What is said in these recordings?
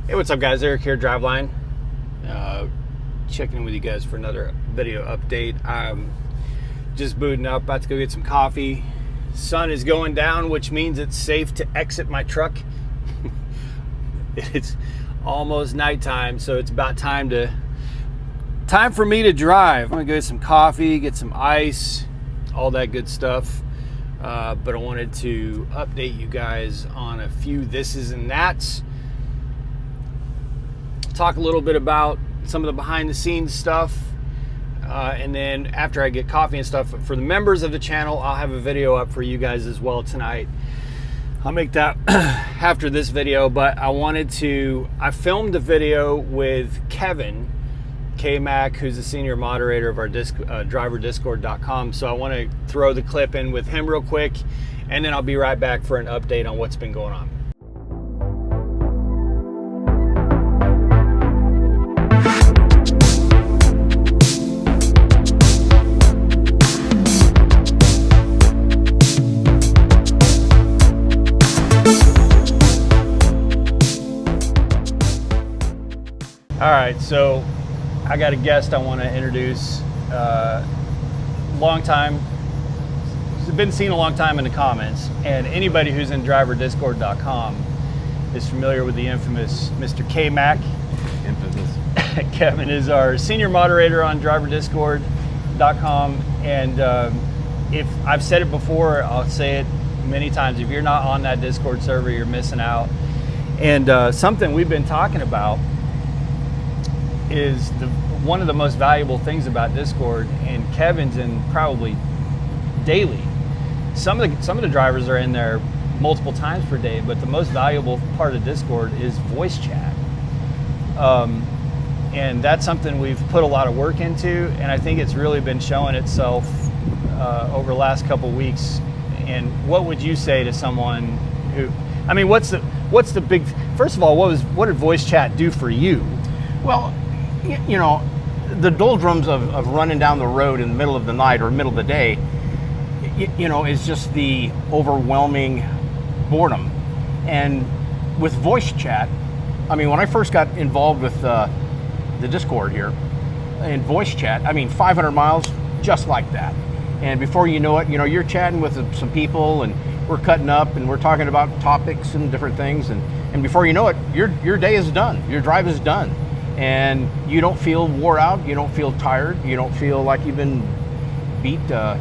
Hey, what's up guys? Eric here, Driveline. Checking in with you guys for another video update. I'm just booting up, about to go get some coffee. Sun is going down, which means it's safe to exit my truck. It's almost nighttime, so it's about time for me to drive. I'm gonna go get some coffee, get some ice, all that good stuff. But I wanted to update you guys on a few thises and that's. Talk a little bit about some of the behind the scenes stuff, and then after I get coffee and stuff, for the members of the channel, I'll have a video up for you guys as well tonight. I'll make that after this video, but I filmed a video with Kevin K-Mac, who's the senior moderator of our driverdiscord.com, so I want to throw the clip in with him real quick, and then I'll be right back for an update on what's been going on. All right, so I got a guest I want to introduce. Long time, he's been seen a long time in the comments, and anybody who's in driverdiscord.com is familiar with the infamous Mr. K-Mac. Infamous. Kevin is our senior moderator on driverdiscord.com, and if I've said it before, I'll say it many times. If you're not on that Discord server, you're missing out. And something we've been talking about is one of the most valuable things about Discord, and Kevin's in probably daily. Some of the drivers are in there multiple times per day, but the most valuable part of Discord is voice chat. And that's something we've put a lot of work into, and I think it's really been showing itself over the last couple weeks. And what would you say to someone who, I mean, what's the big, first of all, what did voice chat do for you? Well, you know, the doldrums of running down the road in the middle of the night or middle of the day, you know, is just the overwhelming boredom. And with voice chat, I mean, when I first got involved with the Discord here, in voice chat, I mean, 500 miles, just like that. And before you know it, you know, you're chatting with some people, and we're cutting up, and we're talking about topics and different things, and before you know it, your day is done, your drive is done. And you don't feel wore out, you don't feel tired, you don't feel like you've been beat up,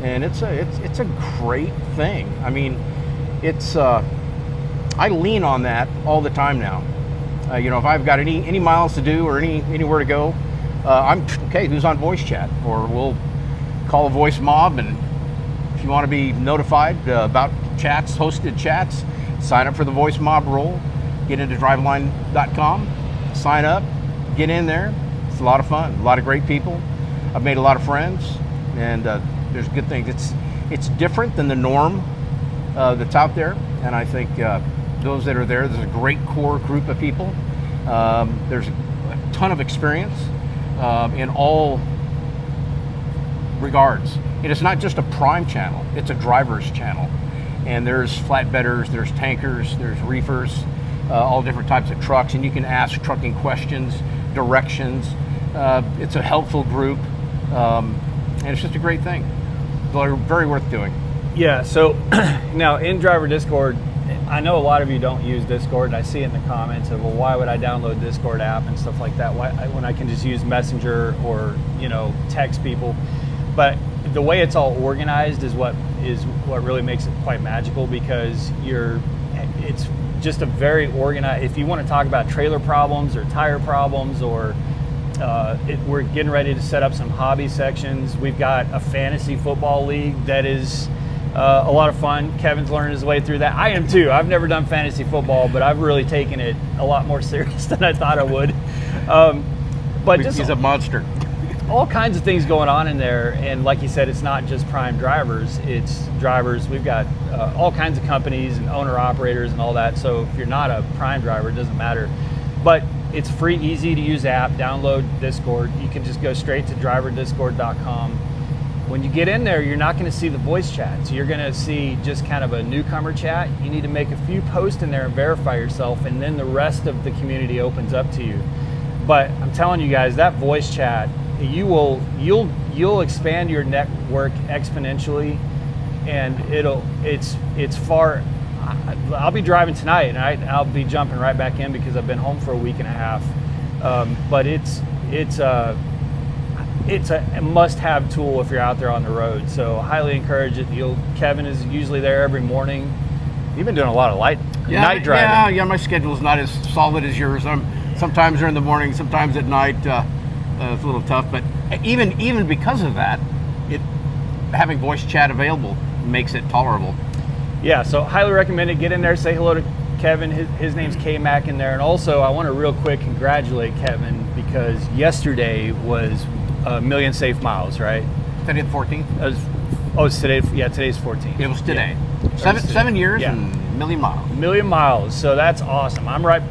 and it's a great thing. I mean, I lean on that all the time now. You know, if I've got any miles to do or anywhere to go, I'm okay. Who's on voice chat? Or we'll call a voice mob, and if you want to be notified about chats, hosted chats, sign up for the voice mob role. Get into driveline.com, sign up, get in there. It's a lot of fun, a lot of great people. I've made a lot of friends, and there's good things. It's different than the norm that's out there, and I think those that are there's a great core group of people. There's a ton of experience in all regards. And it's not just a prime channel, it's a driver's channel. And there's flatbedders, there's tankers, there's reefers, all different types of trucks, and you can ask trucking questions, directions. It's a helpful group, and it's just a great thing. Very worth doing. Yeah, so now in Driver Discord, I know a lot of you don't use Discord, and I see it in the comments of, well, why would I download Discord app and stuff like that when I can just use Messenger or, you know, text people. But the way it's all organized is what really makes it quite magical, because it's just a very organized. If you want to talk about trailer problems or tire problems, or we're getting ready to set up some hobby sections. We've got a fantasy football league that is a lot of fun. Kevin's learning his way through that. I am too. I've never done fantasy football, but I've really taken it a lot more serious than I thought I would. But He's a monster. All kinds of things going on in there, and like you said, it's not just prime drivers, it's drivers. We've got all kinds of companies and owner operators and all that, so if you're not a prime driver, it doesn't matter. But it's free, easy to use app. Download Discord. You can just go straight to driverdiscord.com When you get in there, you're not going to see the voice chat. So you're going to see just kind of a newcomer chat. You need to make a few posts in there and verify yourself, and then the rest of the community opens up to you. But I'm telling you guys, that voice chat, you'll expand your network exponentially, and it's far. I'll be driving tonight, and I'll be jumping right back in because I've been home for a week and a half. But it's a must-have tool if you're out there on the road. So I highly encourage it. Kevin is usually there every morning. You've been doing a lot of night driving. Yeah. My schedule is not as solid as yours. Sometimes they're in the morning, sometimes at night. It's a little tough, but even because of that, having voice chat available makes it tolerable. Yeah, so highly recommend it. Get in there, say hello to Kevin. His name's K-Mac in there. And also, I want to real quick congratulate Kevin because yesterday was a million safe miles, right? Today the 14th? It's today. Yeah, today's 14th. It was today. Yeah. 7 years and a million miles. Million miles. So that's awesome. I'm right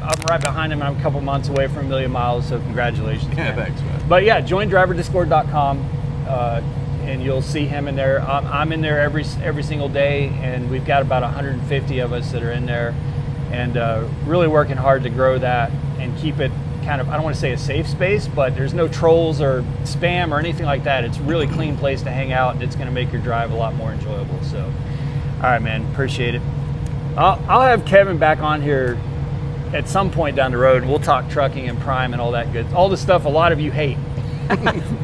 behind him. I'm a couple months away from a million miles. So congratulations. Yeah, man. thanks, man. But yeah, join driverdiscord.com. And you'll see him in there. I'm in there every single day, and we've got about 150 of us that are in there, and really working hard to grow that and keep it kind of, I don't want to say a safe space, but there's no trolls or spam or anything like that. It's a really clean place to hang out, and it's going to make your drive a lot more enjoyable. So, all right, man, appreciate it. I'll have Kevin back on here at some point down the road. We'll talk trucking and Prime and all that good, all the stuff a lot of you hate.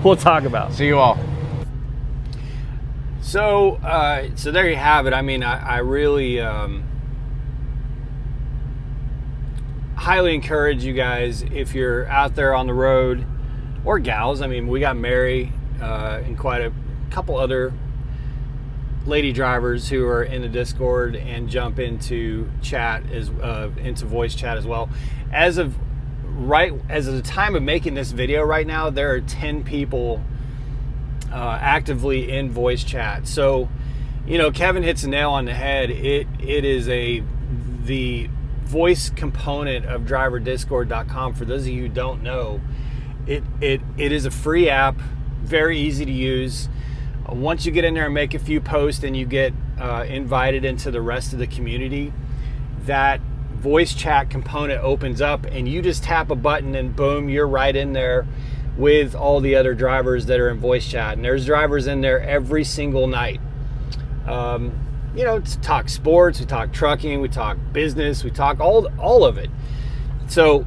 We'll talk about. See you all. So there you have it. I mean, I really highly encourage you guys, if you're out there on the road, or gals. I mean, we got Mary and quite a couple other lady drivers who are in the Discord and jump into chat into voice chat as well. As of the time of making this video right now, there are 10 people actively in voice chat. So, Kevin hits a nail on the head. It is the voice component of driverdiscord.com. For those of you who don't know, it is a free app, very easy to use. Once you get in there and make a few posts and you get invited into the rest of the community, that voice chat component opens up and you just tap a button and boom, you're right in there with all the other drivers that are in voice chat. And there's drivers in there every single night. To talk sports, we talk trucking, we talk business, we talk all of it. So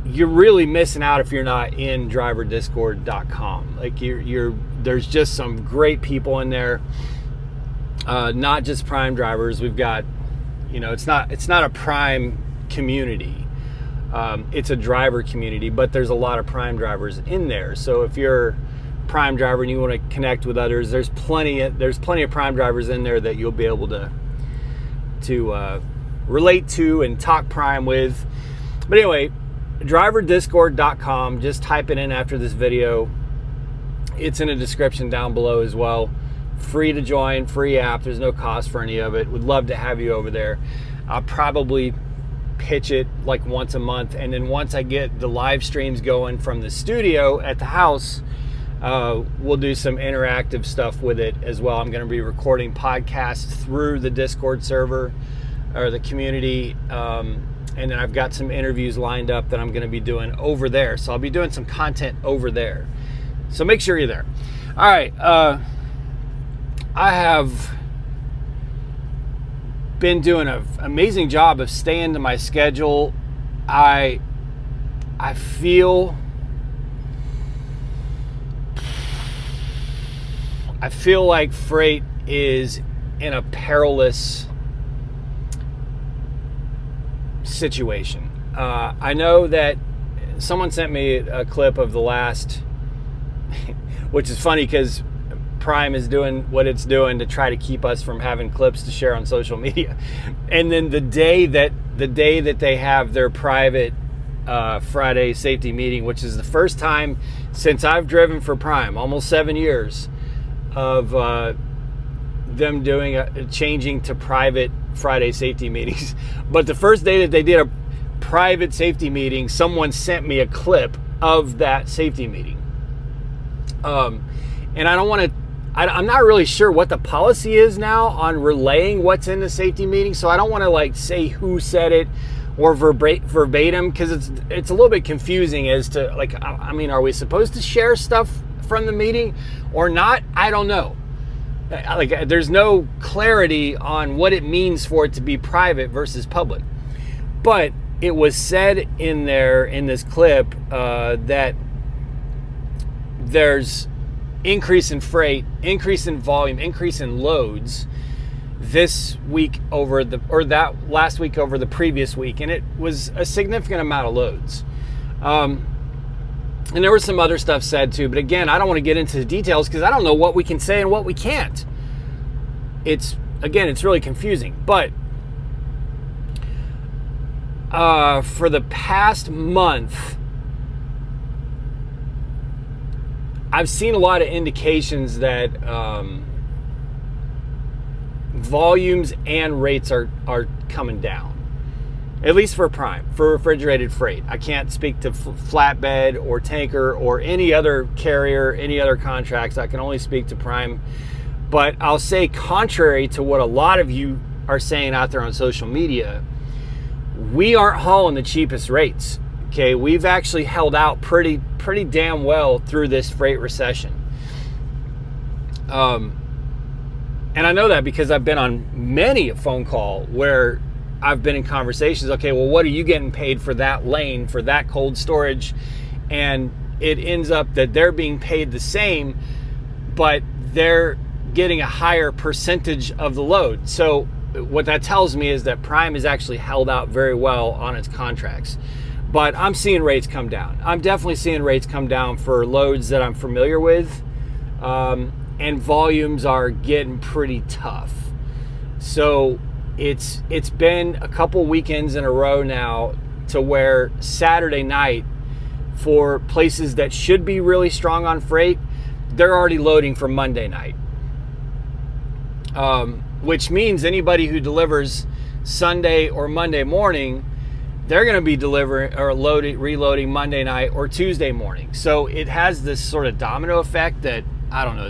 you're really missing out if you're not in driverdiscord.com. Like there's just some great people in there. Not just Prime drivers. We've got, it's not a Prime community. It's a driver community, but there's a lot of Prime drivers in there. So if you're a Prime driver and you want to connect with others, there's plenty of Prime drivers in there that you'll be able to relate to and talk Prime with. But anyway, driverdiscord.com. Just type it in after this video. It's in the description down below as well. Free to join, free app. There's no cost for any of it. Would love to have you over there. I'll probably pitch it like once a month, and then once I get the live streams going from the studio at the house, we'll do some interactive stuff with it as well. I'm going to be recording podcasts through the Discord server or the community, and then I've got some interviews lined up that I'm going to be doing over there. So I'll be doing some content over there. So make sure you're there. All right. I have been doing an amazing job of staying to my schedule. I feel like freight is in a perilous situation. I know that someone sent me a clip of the last, which is funny because Prime is doing what it's doing to try to keep us from having clips to share on social media. And then the day that they have their private Friday safety meeting, which is the first time since I've driven for Prime, almost 7 years, of them changing to private Friday safety meetings. But the first day that they did a private safety meeting, someone sent me a clip of that safety meeting. And I don't want I'm not really sure what the policy is now on relaying what's in the safety meeting, so I don't want to like say who said it or verbatim, because it's a little bit confusing as to like, I mean, are we supposed to share stuff from the meeting or not? I don't know. Like, there's no clarity on what it means for it to be private versus public. But it was said in this clip that there's increase in freight, increase in volume, increase in loads this week that last week over the previous week, and it was a significant amount of loads. And there was some other stuff said too, but again, I don't want to get into the details because I don't know what we can say and what we can't. It's really confusing. But for the past month, I've seen a lot of indications that volumes and rates are coming down, at least for prime, for refrigerated freight. I can't speak to flatbed or tanker or any other carrier, any other contracts. I can only speak to prime. But I'll say, contrary to what a lot of you are saying out there on social media, we aren't hauling the cheapest rates. Okay, we've actually held out pretty damn well through this freight recession. And I know that because I've been on many a phone call where I've been in conversations. Okay, well, what are you getting paid for that lane, for that cold storage? And it ends up that they're being paid the same, but they're getting a higher percentage of the load. So what that tells me is that Prime is actually held out very well on its contracts. But I'm seeing rates come down. I'm definitely seeing rates come down for loads that I'm familiar with. And volumes are getting pretty tough. So it's been a couple weekends in a row now to where Saturday night, for places that should be really strong on freight, they're already loading for Monday night. Which means anybody who delivers Sunday or Monday morning, they're going to be delivering or reloading Monday night or Tuesday morning. So it has this sort of domino effect that, I don't know,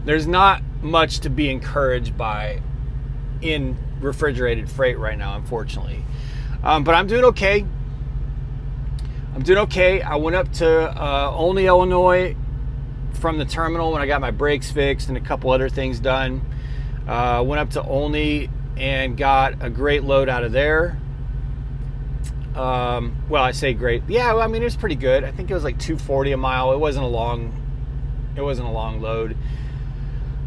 there's not much to be encouraged by in refrigerated freight right now, unfortunately. But I'm doing okay. I went up to Olney, Illinois from the terminal when I got my brakes fixed and a couple other things done. Went up to Olney and got a great load out of there. Well, I say great. Yeah, I mean, it was pretty good. I think it was like $2.40 a mile. It wasn't a long load.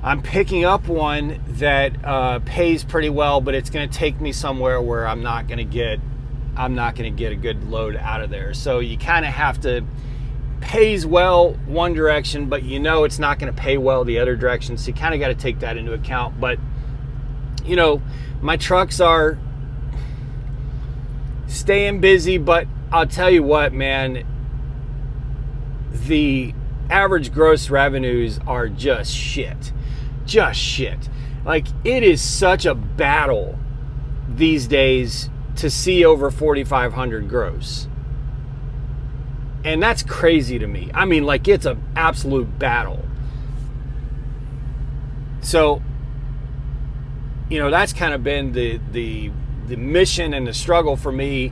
I'm picking up one that pays pretty well, but it's going to take me somewhere where I'm not going to get a good load out of there. So you kind of have to, pays well one direction, but you know it's not going to pay well the other direction. So you kind of got to take that into account. But you know, my trucks are staying busy, but I'll tell you what, man, the average gross revenues are just shit. Like, it is such a battle these days to see over 4,500 gross. And that's crazy to me. I mean, like, it's an absolute battle. So, you know, that's kind of been the mission and the struggle for me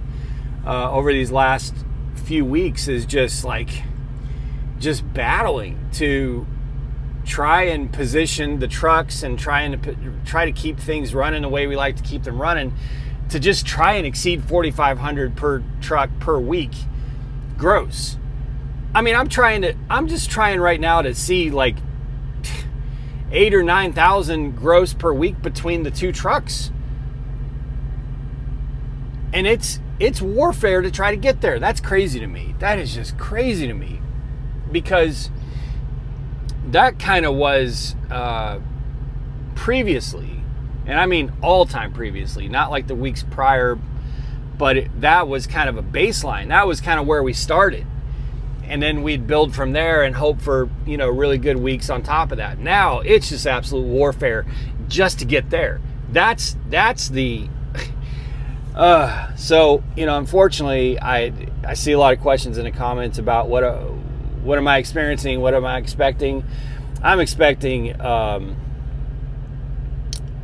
over these last few weeks, is just battling to try and position the trucks and try to keep things running the way we like to keep them running, to just try and exceed 4,500 per truck per week gross. I mean, I'm just trying right now to see like 8,000 or 9,000 gross per week between the two trucks. And it's warfare to try to get there. That's crazy to me. That is just crazy to me, because that kind of was previously, and I mean all time previously, not like the weeks prior, but that was kind of a baseline. That was kind of where we started. And then we'd build from there and hope for, you know, really good weeks on top of that. Now it's just absolute warfare just to get there. That's the so, you know, unfortunately, I see a lot of questions in the comments about what am I experiencing? What am I expecting? I'm expecting a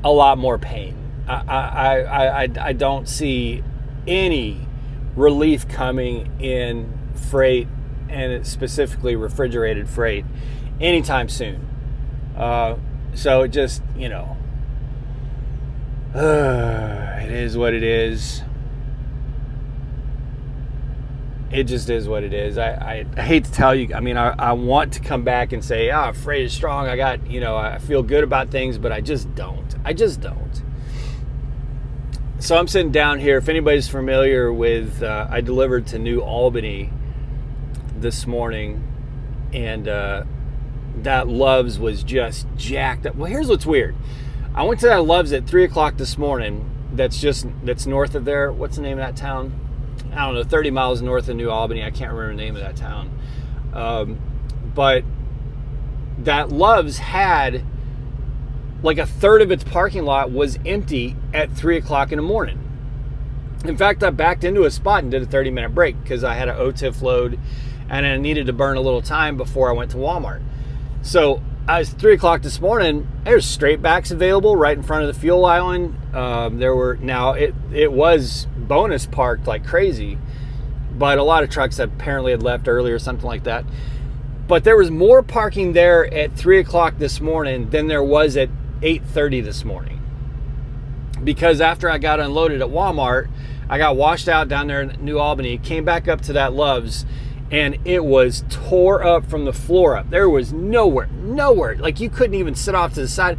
lot more pain. I don't see any relief coming in freight, and specifically refrigerated freight, anytime soon. So it just, it is what it is. It just is what it is. I hate to tell you. I mean, I want to come back and say, freight is strong. I got, I feel good about things, but I just don't. So I'm sitting down here. If anybody's familiar with, I delivered to New Albany this morning, and that Love's was just jacked up. Well, here's what's weird. I went to that Love's at 3 o'clock this morning. That's north of there. What's the name of that town? I don't know, 30 miles north of New Albany. I can't remember the name of that town. But that Love's had like a third of its parking lot was empty at 3 o'clock in the morning. In fact, I backed into a spot and did a 30-minute break because I had an OTIF load and I needed to burn a little time before I went to Walmart. So I was 3 o'clock this morning. There's straight backs available right in front of the fuel island. It was bonus parked like crazy, but a lot of trucks apparently had left early or something like that. But there was more parking there at 3 o'clock this morning than there was at 8:30 this morning. Because after I got unloaded at Walmart, I got washed out down there in New Albany, came back up to that Love's, and it was tore up from the floor up. There was nowhere. Like you couldn't even sit off to the side.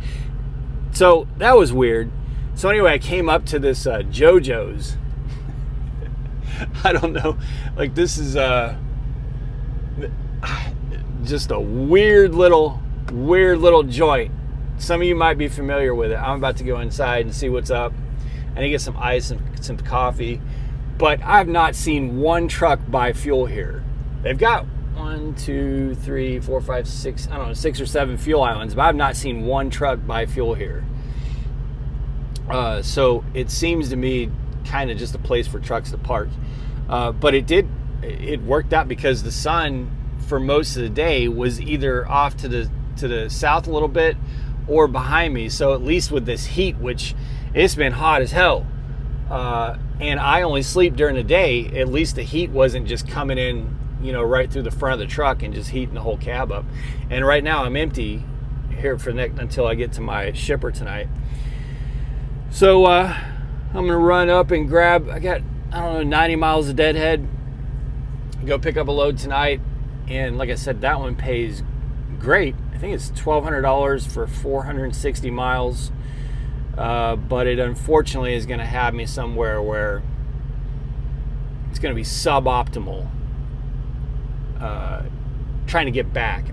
So that was weird. So anyway, I came up to this JoJo's. I don't know. Like this is just a weird little joint. Some of you might be familiar with it. I'm about to go inside and see what's up. I need to get some ice and some coffee. But I've not seen one truck buy fuel here. They've got 6 or 7 fuel islands, but I've not seen one truck buy fuel here. So it seems to me kind of just a place for trucks to park. But it worked out because the sun for most of the day was either off to the south a little bit or behind me. So at least with this heat, which it's been hot as hell, and I only sleep during the day, at least the heat wasn't just coming in, right through the front of the truck and just heating the whole cab up. And right now I'm empty here until I get to my shipper tonight. So I'm gonna run up and grab, I got, 90 miles of deadhead, go pick up a load tonight. And like I said, that one pays great. I think it's $1,200 for 460 miles. But it unfortunately is going to have me somewhere where it's going to be suboptimal. Trying to get back.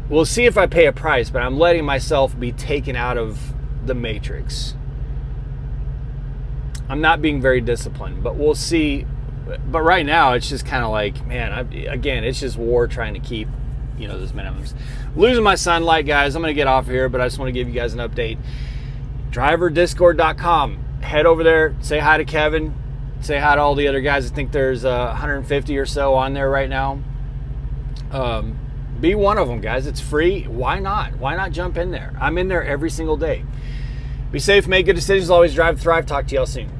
We'll see if I pay a price, but I'm letting myself be taken out of the matrix. I'm not being very disciplined, but we'll see. But right now, it's just kind of like, man, it's just war trying to keep, those minimums. Losing my sunlight, guys. I'm going to get off here, but I just want to give you guys an update. DriverDiscord.com. Head over there. Say hi to Kevin. Say hi to all the other guys. I think there's 150 or so on there right now. Be one of them, guys. It's free. Why not? Why not jump in there? I'm in there every single day. Be safe. Make good decisions. Always drive, thrive. Talk to y'all soon.